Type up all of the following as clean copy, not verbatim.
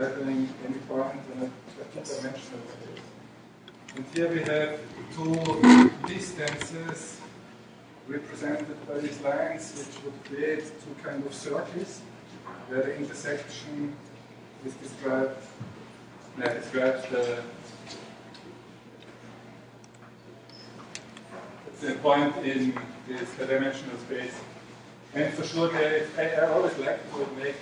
any point in a two-dimensional space. And here we have two distances represented by these lines, which would create two kind of circles, where the intersection is described the point in this dimensional space. And for sure, I always like to make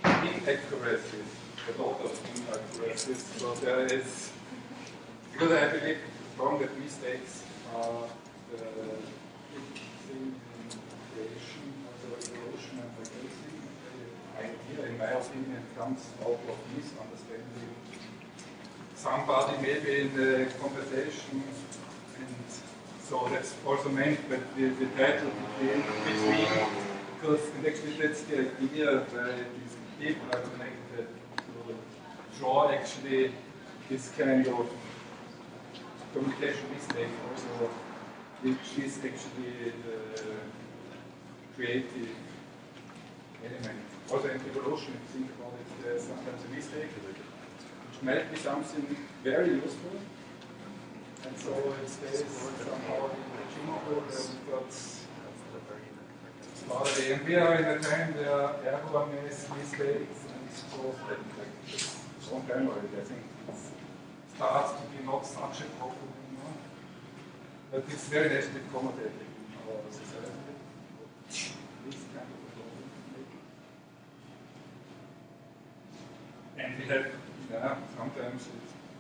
inaccuracies, a lot of inaccuracies. So there is, because I believe strong that mistakes are the big thing in creation of the evolution and like everything. The idea, in my opinion, comes out of misunderstanding somebody maybe in the conversation. And so that's also meant that the title between, because actually that's the idea where these people are connected to draw actually this kind of communication mistake also, which is actually the creative element. Also in evolution, if you think about it, there's sometimes a mistake, which might be something very useful. And so it stays somehow in the gene code and we are in a time where everyone makes mistakes and so like long time already. I think it starts to be not such a problem anymore. But it's very nicely accommodated in our society. This kind of a problem. And we have, sometimes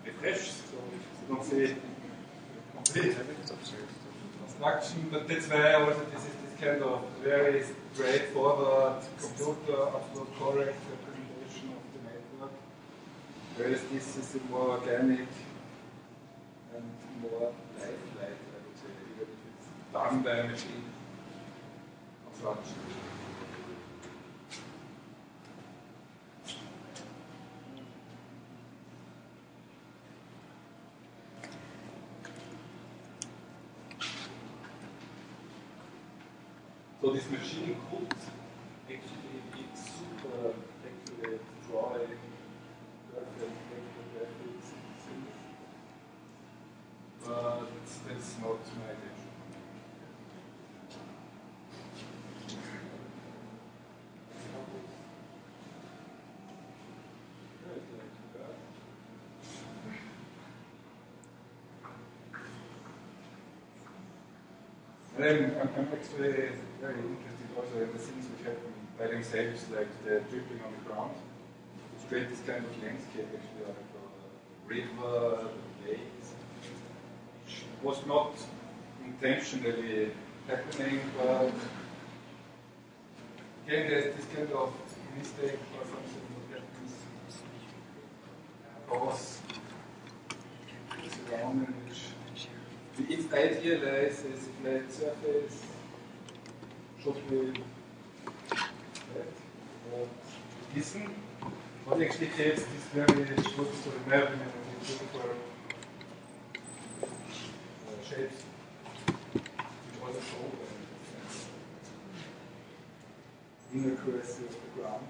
it refreshes, so you don't say complete construction, but that's why also this is this kind of very straightforward computer absolute correct representation of the network, whereas this is a more organic and more lifelike, I would say, even if it's done by a machine construction. So this machine could actually be super accurate drawing, perfect graphics, but that's not my intention. I'm actually very interested also in the things which happen by themselves, like the dripping on the ground, which create this kind of landscape actually of a river, lakes, which was not intentionally happening, but again there's this kind of mistake or something that happens across the surrounding, which it idealizes a flat surface, should be flat, but isn't. What actually takes this very beautiful environment and beautiful shapes, which also show the inaccuracy of the ground.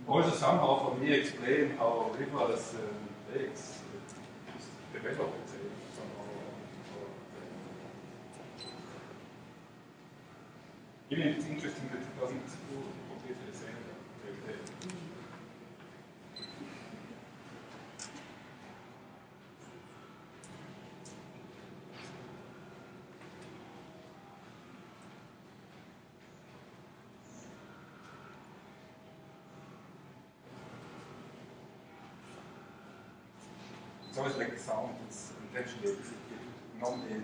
Also somehow for me explain how rivers and lakes develop itself. Even if it's interesting that it doesn't do completely the same every day. It's always like sound, it's intentionally, normally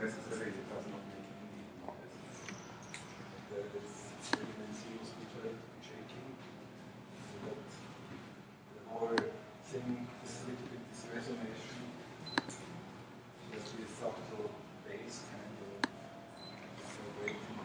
necessarily it does not make any noise. There's elements used which are shaking, so that the whole thing is a little bit this resonation, just with subtle bass kind of vibrating.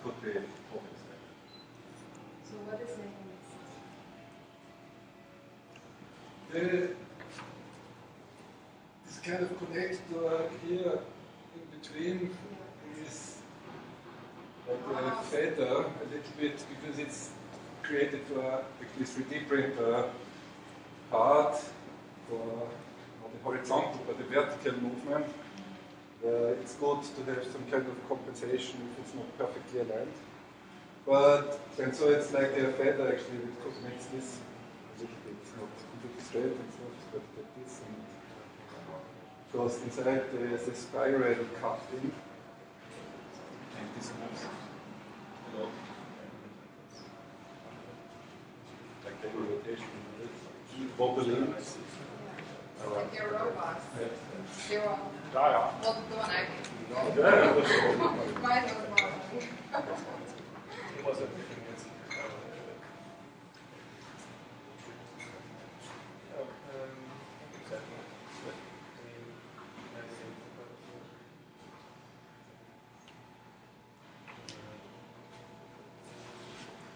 could be obvious. So what is making this kind of connector here in between is like a feather a little bit because it's created for this 3D printer part for not the horizontal but the vertical movement. It's good to have some kind of compensation if it's not perfectly aligned. And so it's like a feather actually that connects this a little bit. It's not completely straight and stuff, but like this. And because inside there is a spiral cut in. And this moves a lot. Like the rotation, wobbling. like your robots? Yeah. They're all Yeah. well, the one I made. Yeah. Mine was modeling. It was a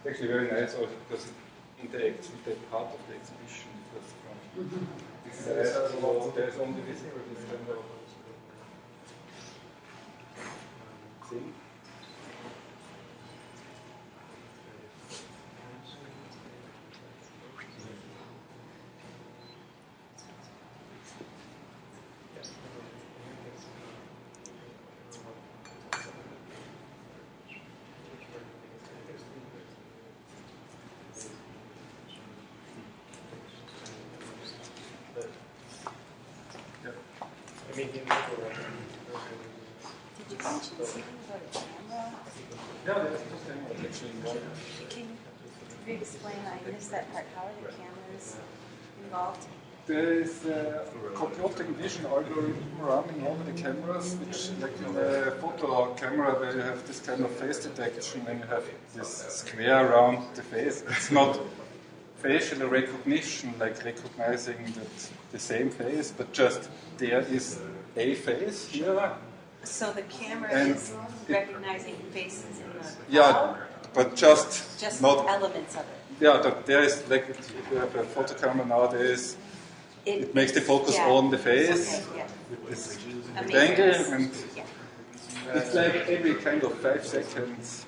Actually very nice also because it interacts with that part of the exhibition because from this side there's only visible this kind of thing. Did you mention something about a camera? Yeah, there's two cameras actually involved. Can you explain? I missed that part. How are the cameras involved? There is a computer vision algorithm running over the cameras, which, like in a photo camera, where you have this kind of face detection and you have this square around the face. It's not facial recognition, like recognizing that the same face, but just there is a face here. So the camera And is recognizing faces in the Yeah, crowd? but just not. Elements of it. Yeah, there is like if you have a photo camera nowadays. It makes the focus on the face Okay, yeah. with this Amazing. angle, and Yeah. it's like every kind of 5 seconds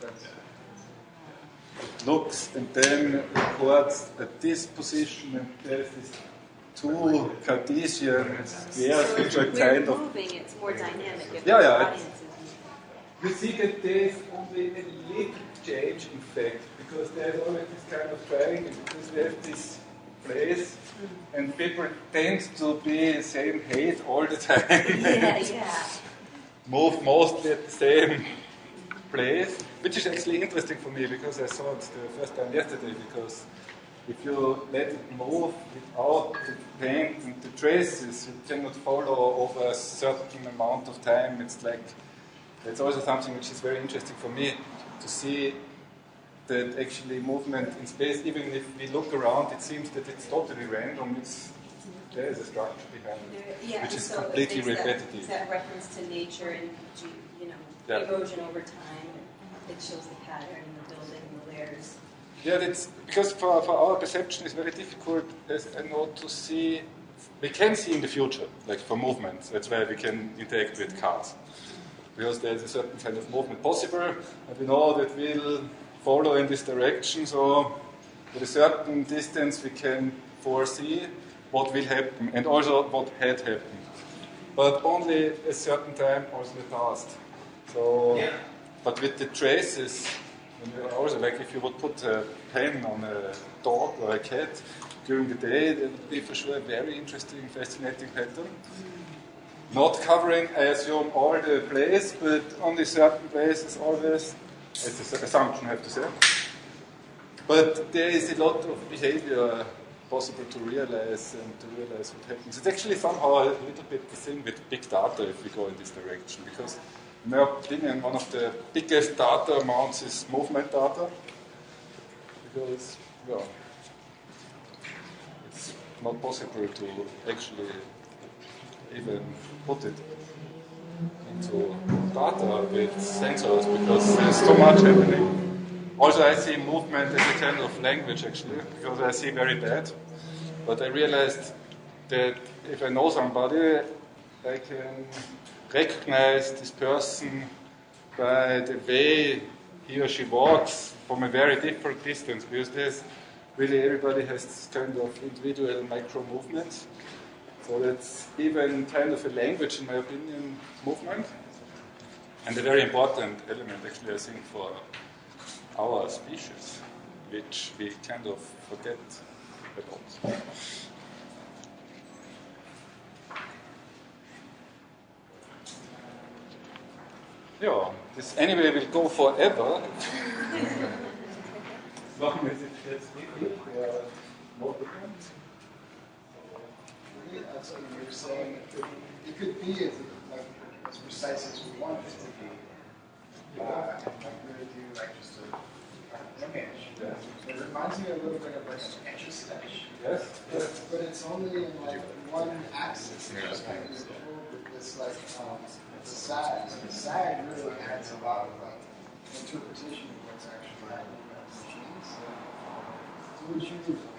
it looks and then records at this position, and there's this 2 Cartesian squares which are We're kind of. moving, it's more dynamic. If Yeah, the yeah, audience is You see that there's only a little change in fact, because there's always this kind of triangle, because we have this place, and people tend to be the same height all the time. yeah. Move mostly at the same place, which is actually interesting for me because I saw it the first time yesterday. Because if you let it move without the paint and the traces, you cannot follow over a certain amount of time. It's also something which is very interesting for me to see that actually movement in space, even if we look around, it seems that it's totally random. There is a structure behind it, which is completely repetitive. Is that reference to nature and erosion over time? It shows the pattern in the building and the layers. Yeah, that's because for our perception it's very difficult, as I know, to see. We can see in the future, like for movements. That's why we can interact with cars, because there is a certain kind of movement possible, and we know that we'll follow in this direction. So, at a certain distance, we can foresee what will happen and also what had happened, but only a certain time, also the past. So, but with the traces, also like if you would put a pen on a dog or a cat during the day, that would be for sure a very interesting, fascinating pattern. Not covering, I assume, all the place, but only certain places always. It's an assumption, I have to say. But there is a lot of behavior possible to realize what happens. It's actually somehow a little bit the thing with big data if we go in this direction, because in my opinion, one of the biggest data amounts is movement data, because it's not possible to actually even put it into data with sensors because there's so much happening. Also, I see movement as a kind of language actually, because I see very bad. But I realized that if I know somebody, I can recognize this person by the way he or she walks from a very different distance, because there's really everybody has this kind of individual micro movements. So that's even kind of a language, in my opinion, movement. And a very important element, actually, I think, for our species, which we kind of forget about. Yeah, this anyway will go forever. As long as it gets really more different. So you're saying it could be as precise as we want it to be. Really do just an image. Yes. It reminds me a little bit of an etch a sketch. Yes. But it's only in one axis. It's kind of beautiful with this the sag. The sag really adds a lot of interpretation of what's actually happening on the machines. So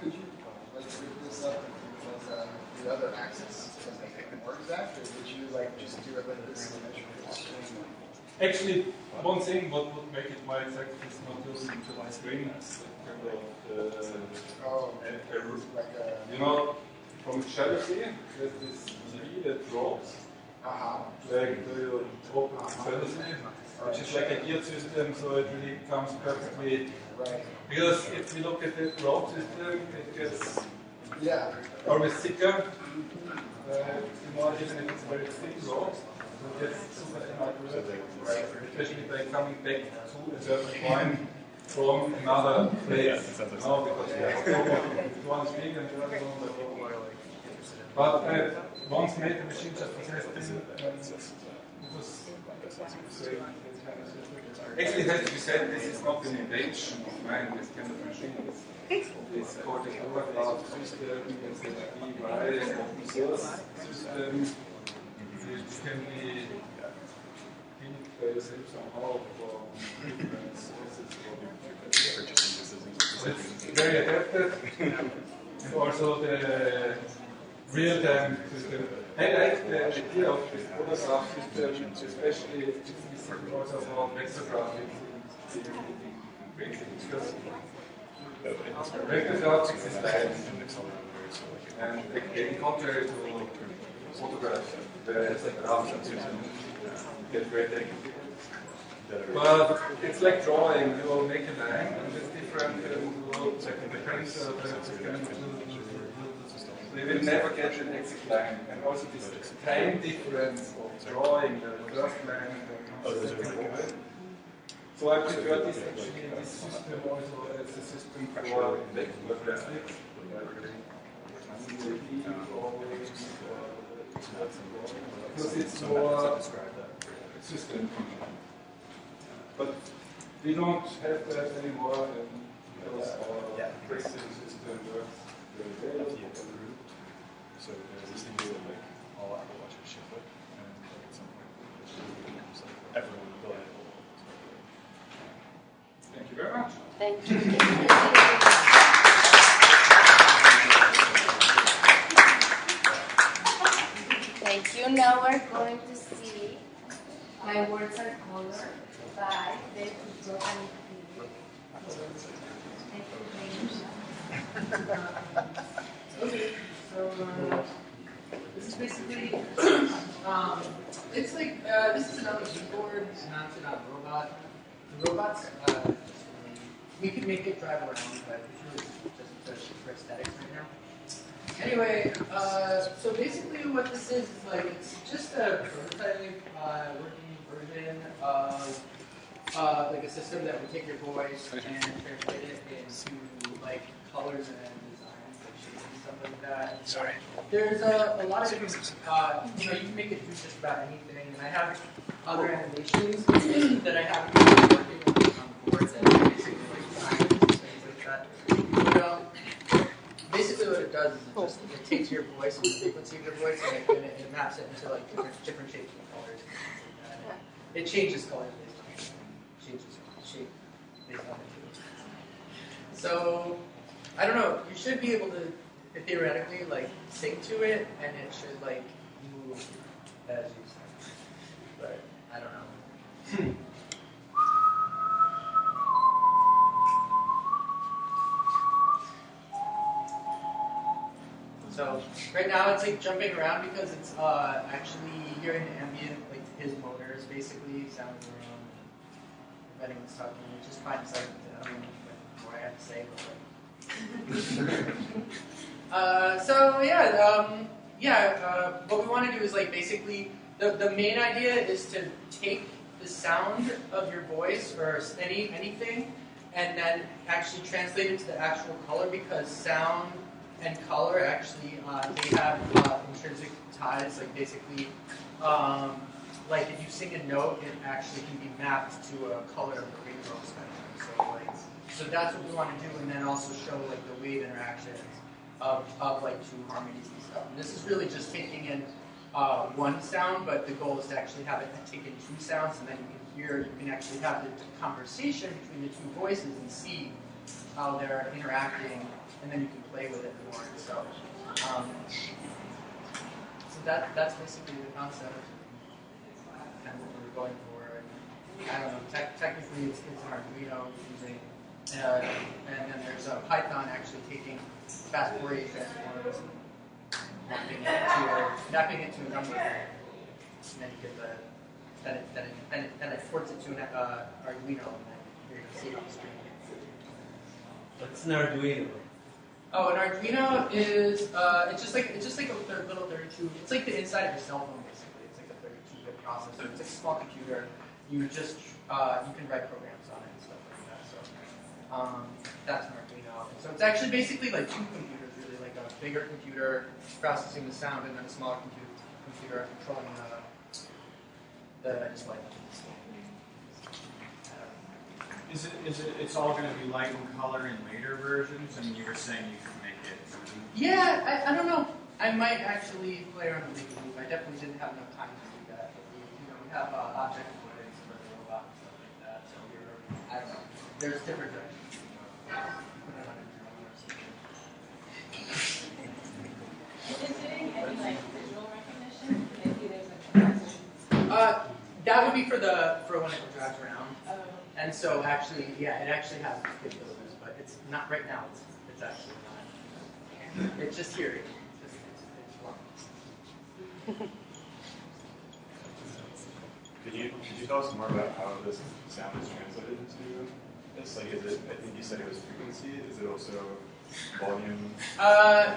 could you break this up into the other axis and make it more exact, or would you just do it like this and measure the string? Actually, one thing what would make it more exact is not using the screen as you know, from jealousy, there's this TV that drops. Like you open jealousy, which is like a geared system, so it really comes perfectly. Right. Because if you look at the drop system, it gets always thicker. Even if it's very thin rope, so it gets super inaccurate, especially by coming back to a certain point from another place. No, because one is big and the other one is small. But I once made the machine just for testing, it was actually, it has to be said, this is not an invention of mine, this kind of machine. It's called the overcloud system, it's a DIY open source system. It can be built by yourself somehow for different sources. So it's very adapted. And also the real-time system. I like the idea of this photograph system, especially if it's also for vector graphics in basic, because vector graphics is live. And in contrary to photographs, where it's like graphics, you get very technical. But it's like drawing, you make a line and it's different, and the pencil, you will never get an exact line. And also this time difference of drawing the first line and the second line. So I prefer this system also as a system for vector graphics. Because it's more system. But we don't have that anymore because our pricing system works very well. So there's this thing that all Apple Watches ship it, and at some point everyone will build it. Thank you very much. Thank you. Thank you. Now we're going to see My Words Are Colored by the teacher and Okay, so this is basically, it's like, this is another keyboard mounted on a robot. The robots, we can make it drive around, but it's really just for aesthetics right now. Anyway, so basically what this is like, it's just a prototype working version of like a system that would take your voice and translate it into like colors and designs, like shapes and stuff like that. Sorry. There's a lot of different, you know, you can make it do just about anything. And I have other animations that I have working on boards that basically like designs and things like that. But, basically what it does is it takes your voice and the frequency of your voice and it maps it into like different shapes and colors. it changes colors based on it. Changes shape based on it. So, I don't know, you should be able to theoretically like sing to it and it should like move as you sing. But I don't know. So right now it's like jumping around because it's actually hearing the ambient, like his motors basically sounding around and betting and stuff. And it just finds like I don't know what I have to say, but like. So yeah, what we want to do is like basically the main idea is to take the sound of your voice or anything, and then actually translate it to the actual color because sound and color actually they have intrinsic ties. Like basically, like if you sing a note, it actually can be mapped to a color of the rainbow spectrum. So that's what we want to do, and then also show like the wave interactions of like two harmonies and stuff. And this is really just taking in one sound, but the goal is to actually have it take in two sounds, and then you can actually have the conversation between the two voices and see how they're interacting, and then you can play with it more. So that's basically the concept, and what we're going for. And I don't know, technically it's an Arduino using, and then there's a Python actually taking fast Fourier transforms and mapping it to a number, and then you get then it ports it to an Arduino, and then you're going to see it on the screen. What's an Arduino? Oh, an Arduino is it's just like a little 32. It's like the inside of your cell phone basically. It's like a 32-bit processor. It's like a small computer. You just you can write programs on it and stuff like that. So that's an Arduino. So it's actually basically like two computers, really, like a bigger computer processing the sound, and then a smaller computer controlling the display. It's all going to be light and color in later versions? I mean, you were saying you could make it. Yeah, I don't know. I might actually play around with the move. I definitely didn't have enough time to do that. But we have object avoidance for the robot and stuff like that. So I don't know. There's different directions. Is it doing any like visual recognition? Maybe there's like that would be for when it drives around. Oh. And so actually, yeah, it actually has capabilities, but it's not right now. It's actually not. It's just here. It's wrong. Could you tell us more about how this sound is translated into this? Like, is it? I think you said it was frequency. Is it also volume?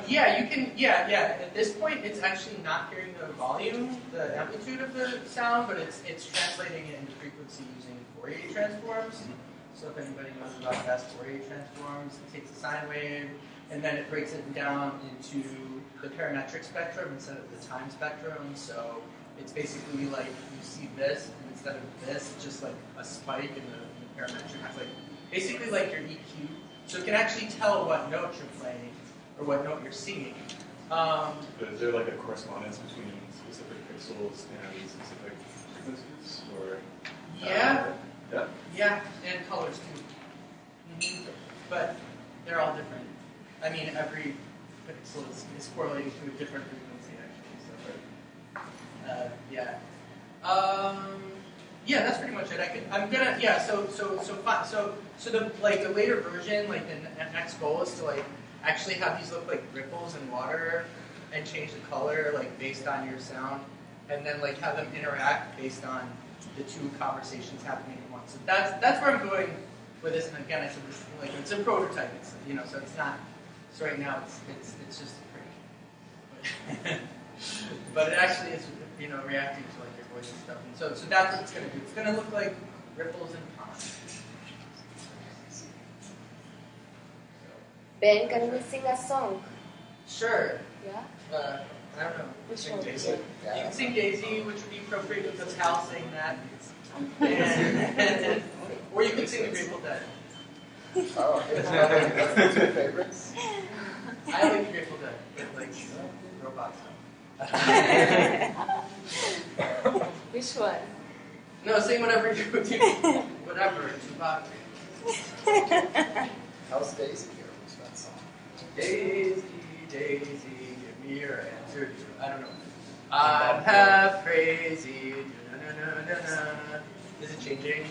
Yeah, you can. Yeah. At this point, it's actually not hearing the volume, the amplitude of the sound, but it's translating it into frequency using Fourier transforms. So if anybody knows about fast Fourier transforms, it takes a sine wave, and then it breaks it down into the parametric spectrum instead of the time spectrum. So it's basically like you see this, and instead of this, it's just like a spike in the parametric. It's like basically like your EQ. So it can actually tell what note you're playing or what note you're singing. But is there like a correspondence between specific pixels and specific frequencies, or? Yeah, and colors too. But they're all different. I mean, every pixel is correlating to a different frequency, actually. So, yeah, that's pretty much it. So the later version, like the next goal is to like actually have these look like ripples in water and change the color like based on your sound, and then like have them interact based on the two conversations happening at once. So that's where I'm going with this. And again, I said this like it's a prototype. It's so it's not. So right now it's just pretty. But it actually is reacting to like your voice and stuff. And so that's what it's going to do. It's going to look like ripples in a pond. Ben, can we sing a song? Sure. Yeah? I don't know. Which Sing one? Daisy. You can sing Daisy, which would be appropriate because Hal sang that. And or you could sing The Grateful Dead. Oh, that's my two favorites. I like The Grateful Dead, with like robots. Which one? No, sing whatever you do. Whatever. Tupac. How's Daisy here? What's that song? Daisy, Daisy, give me your answer. I don't know. I'm half crazy. Na, na, na, na, na. Is it changing?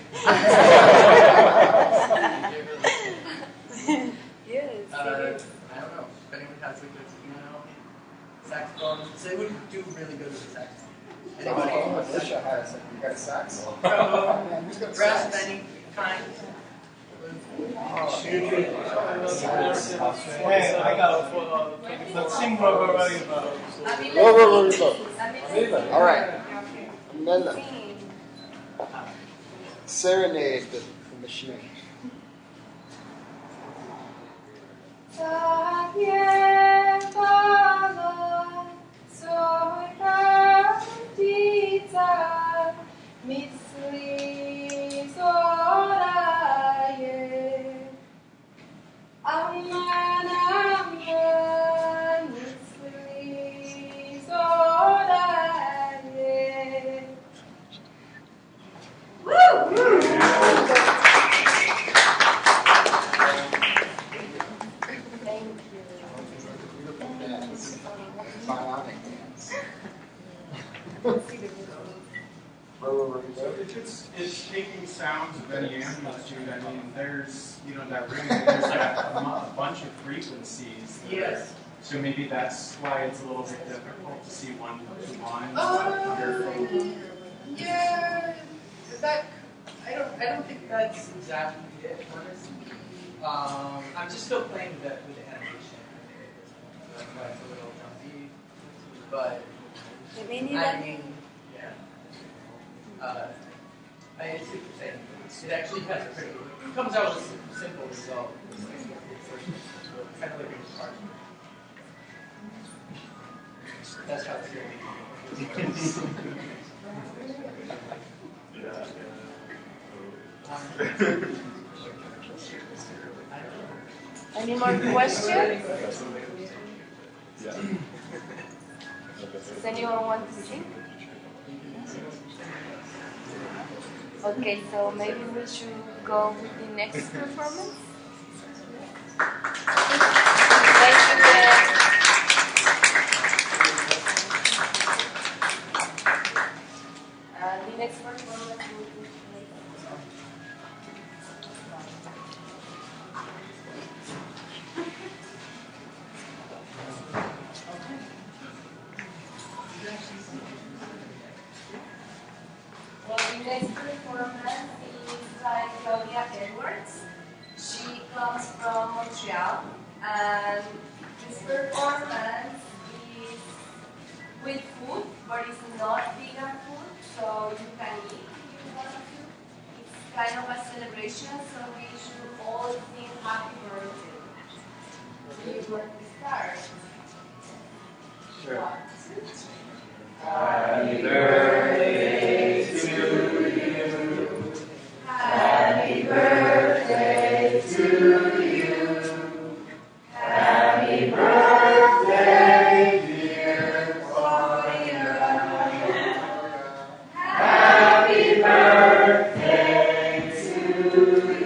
Yes, I don't know. If anyone has a good saxophone, so it would do really good with a saxophone. Anybody? Alicia has it. You got a sax? Who's got a Brass sax? of any kind. Hey, I got let's sing what we're writing about. All right. Mela. Serenade the machine. Soy cantita, misli soraye, aman misli soraye. Thank you. Beautiful dance. Bionic dance. It's taking sounds of any amplitude. I mean, there's, that ring, there's a bunch of frequencies. Yes. So maybe that's why it's a little bit difficult to see one-to-one. Yeah, that, I don't think that's exactly it, honestly. I'm just still playing with the animation. That's why it's a little jumpy. But, I mean, yeah. I see what you're saying. It actually has a pretty, it comes out with a simple result. It's kind of like a guitar. That's how it's going Any more questions? Does anyone want to sing? Okay, so maybe we should go with the next performance. Thank you, guys. The next performance will be well, the next performance is by Emireth Herrera. She comes from Montreal, and this performance is with food, but it's not vegan food, so you can eat if you want to. It's kind of a celebration, so we should all sing happy birthday. Do you want to start? Sure. 1, 2. Happy birthday to you. Happy birthday to you. Happy birthday, dear Gloria. Happy birthday to you.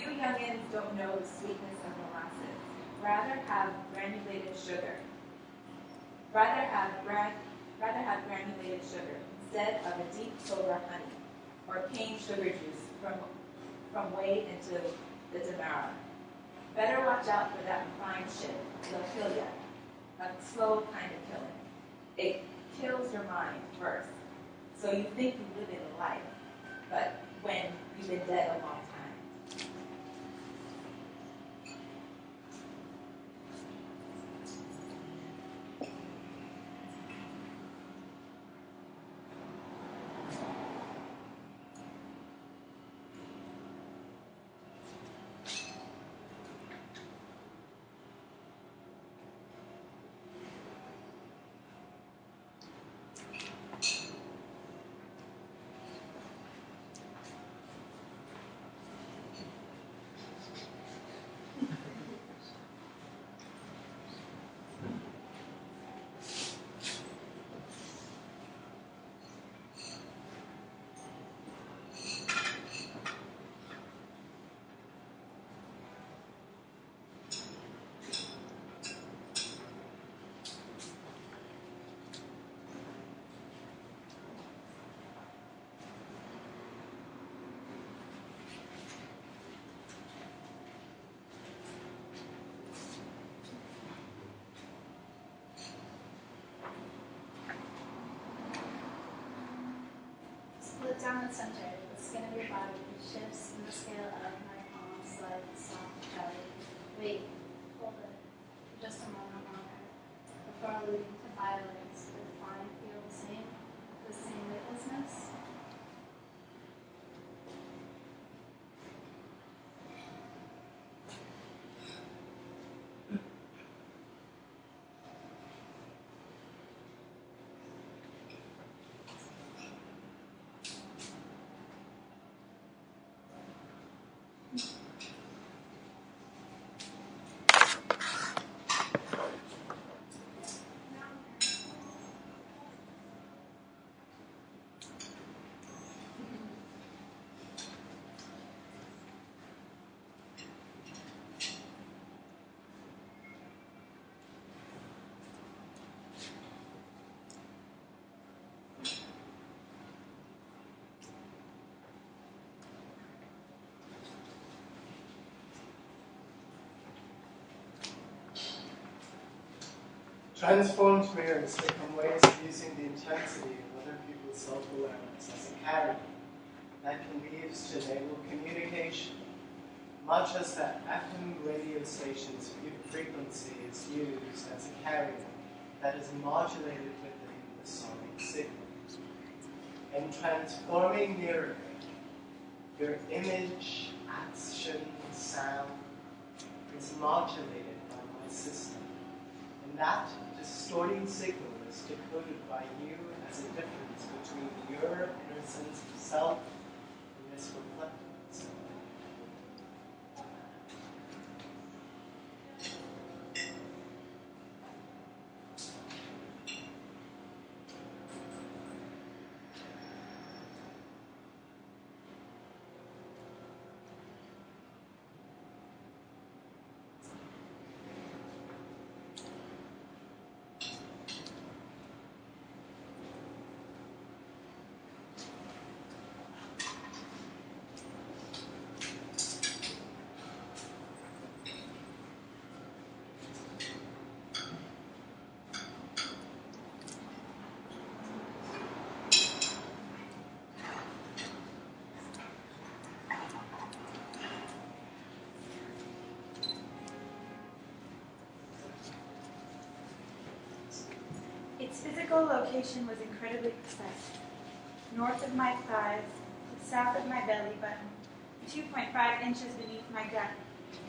You youngins don't know the sweetness of molasses. Rather have granulated sugar. Rather have granulated sugar instead of a deep sober honey, or cane sugar juice from way into the Demerara. Better watch out for that refined shit. It'll kill you. A slow kind of killing. It kills your mind first. So you think you live in a life, but when you've been dead a long time. Split down the center, the skin of your body shifts in the scale of my palms like soft belly. Wait, hold it for just a moment longer before alluding to violence. Would fine feel the same weightlessness? Transformed mirrors become ways of using the intensity of other people's self-awareness as a carrier that can be used to enable communication, much as the FM radio station's frequency is used as a carrier that is modulated within the sonic signal. In transforming mirroring, your image, action, sound is modulated by my system. And that distorting signal is decoded by you as a difference between your inner sense of self and this reflected self. Its physical location was incredibly precise. North of my thighs, south of my belly button, 2.5 inches beneath my gut,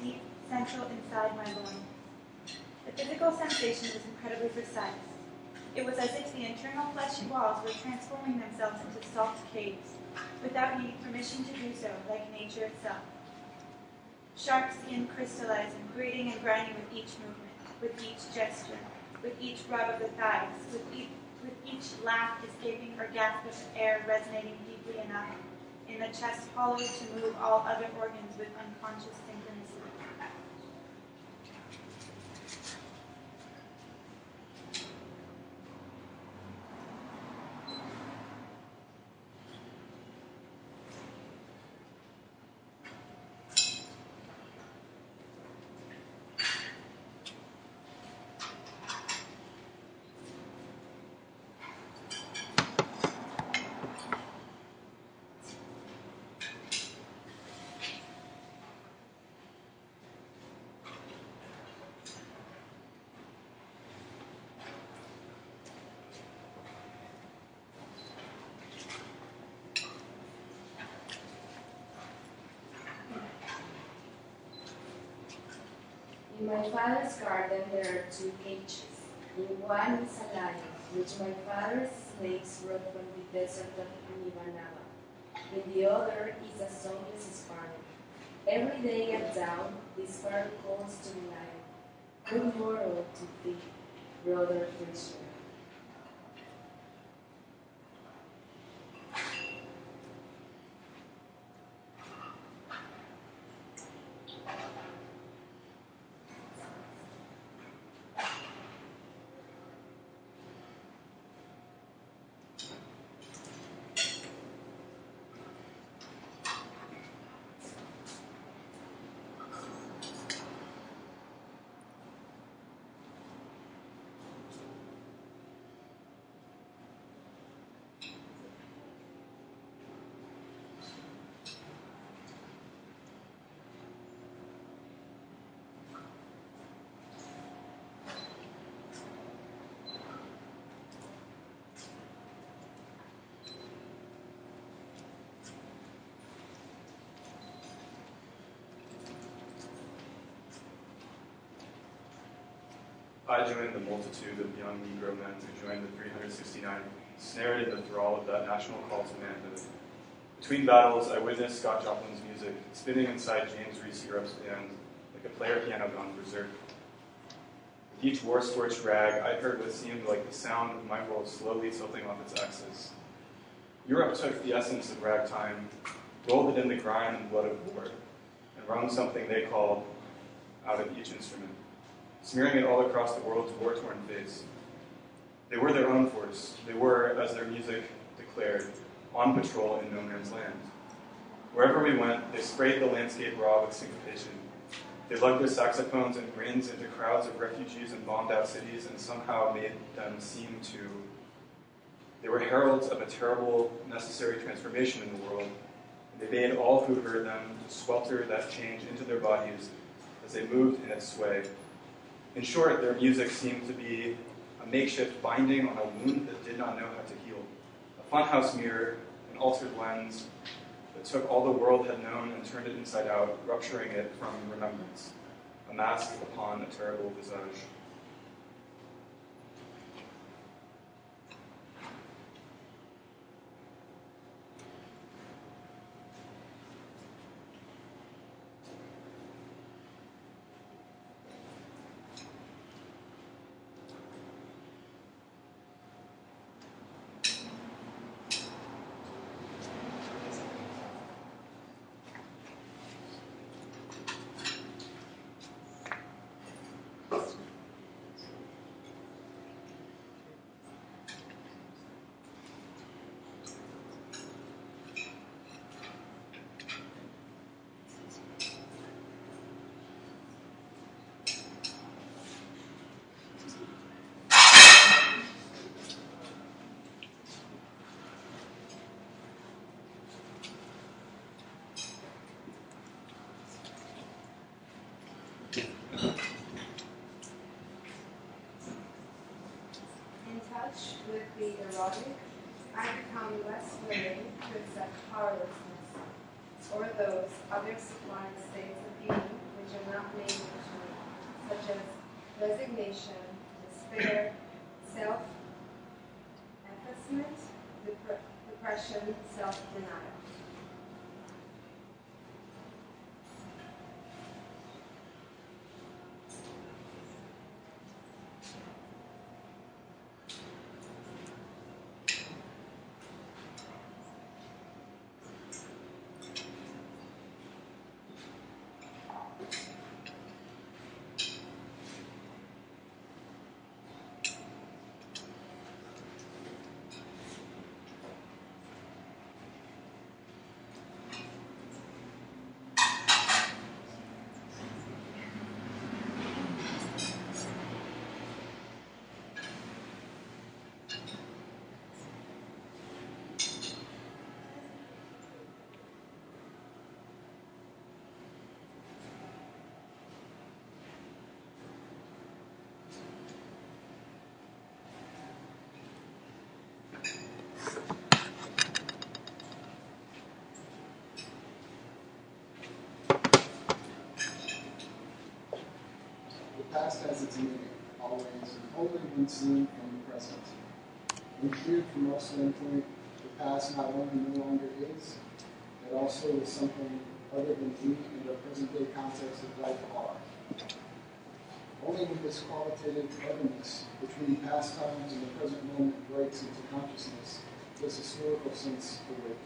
deep central inside my loins. The physical sensation was incredibly precise. It was as if the internal fleshy walls were transforming themselves into salt caves, without needing permission to do so, like nature itself. Sharp skin crystallizing, grating and grinding with each movement, with each gesture, with each rub of the thighs, with each laugh escaping or gasp of air resonating deeply enough in in a chest hollow to move all other organs with unconscious synchronicity. In my father's garden there are two cages. In one is a lion, which my father's slaves brought from the desert of Nibanaba. In the other is a songless sparrow. Every day at dawn, the sparrow calls to the lion, "Good morrow to thee, brother fisher." I joined the multitude of young Negro men who joined the 369, snared in the thrall of that national call to manhood. Between battles, I witnessed Scott Joplin's music spinning inside James Reese Europe's band like a player piano gone berserk. With each war-scorched rag, I heard what seemed like the sound of my world slowly tilting off its axis. Europe took the essence of ragtime, rolled it in the grime and blood of war, and wrung something they called out of each instrument, smearing it all across the world's war-torn face. They were their own force. They were, as their music declared, on patrol in no man's land. Wherever we went, they sprayed the landscape raw with syncopation. They lugged their saxophones and grins into crowds of refugees in bombed-out cities and somehow made them seem to... They were heralds of a terrible, necessary transformation in the world. And they bade all who heard them to swelter that change into their bodies as they moved in its sway. In short, their music seemed to be a makeshift binding on a wound that did not know how to heal, a funhouse mirror, an altered lens that took all the world had known and turned it inside out, rupturing it from remembrance, a mask upon a terrible visage. In touch with the erotic, I become less willing to accept powerlessness, or those other sublime states of being which are not made emotional, such as resignation, despair, self-effacement, depression, self-denial. always and only when seen from the present. When viewed from our standpoint, the past not only no longer is, but also is something other than we and our present-day context of life are. Only when this qualitative otherness between past times and the present moment breaks into consciousness does historical sense awake.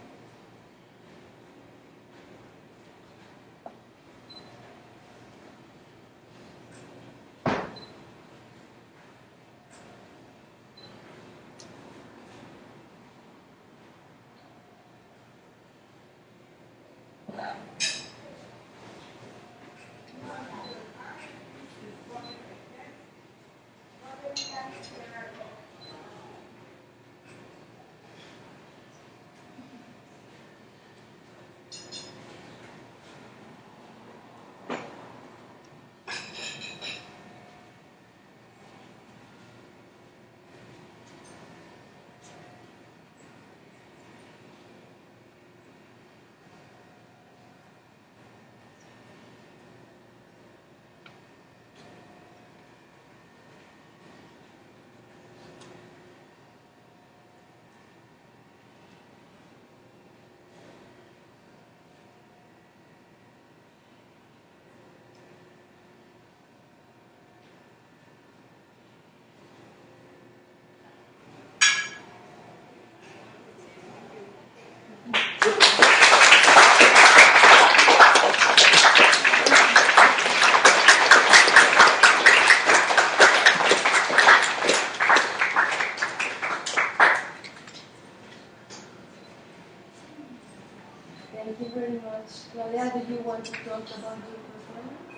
Thank you very much. Claudia, do you want to talk about your performance?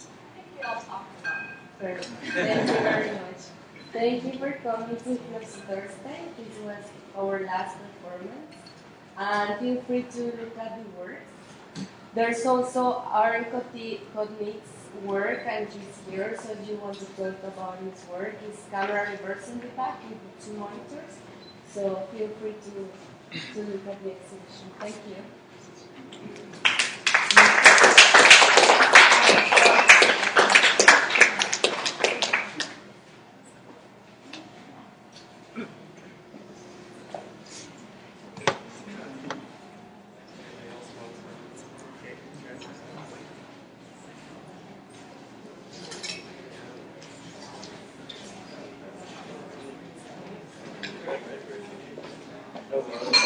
I think we all talked about it. Perfect. Thank you very much. Thank you for coming to next Thursday. This was our last performance. And feel free to look at the works. There's also Aaron Kotnik's work, and he's here, so if you want to talk about his work, his camera reverse in the back with the 2 monitors. So feel free to look at the exhibition. Thank you. Hello.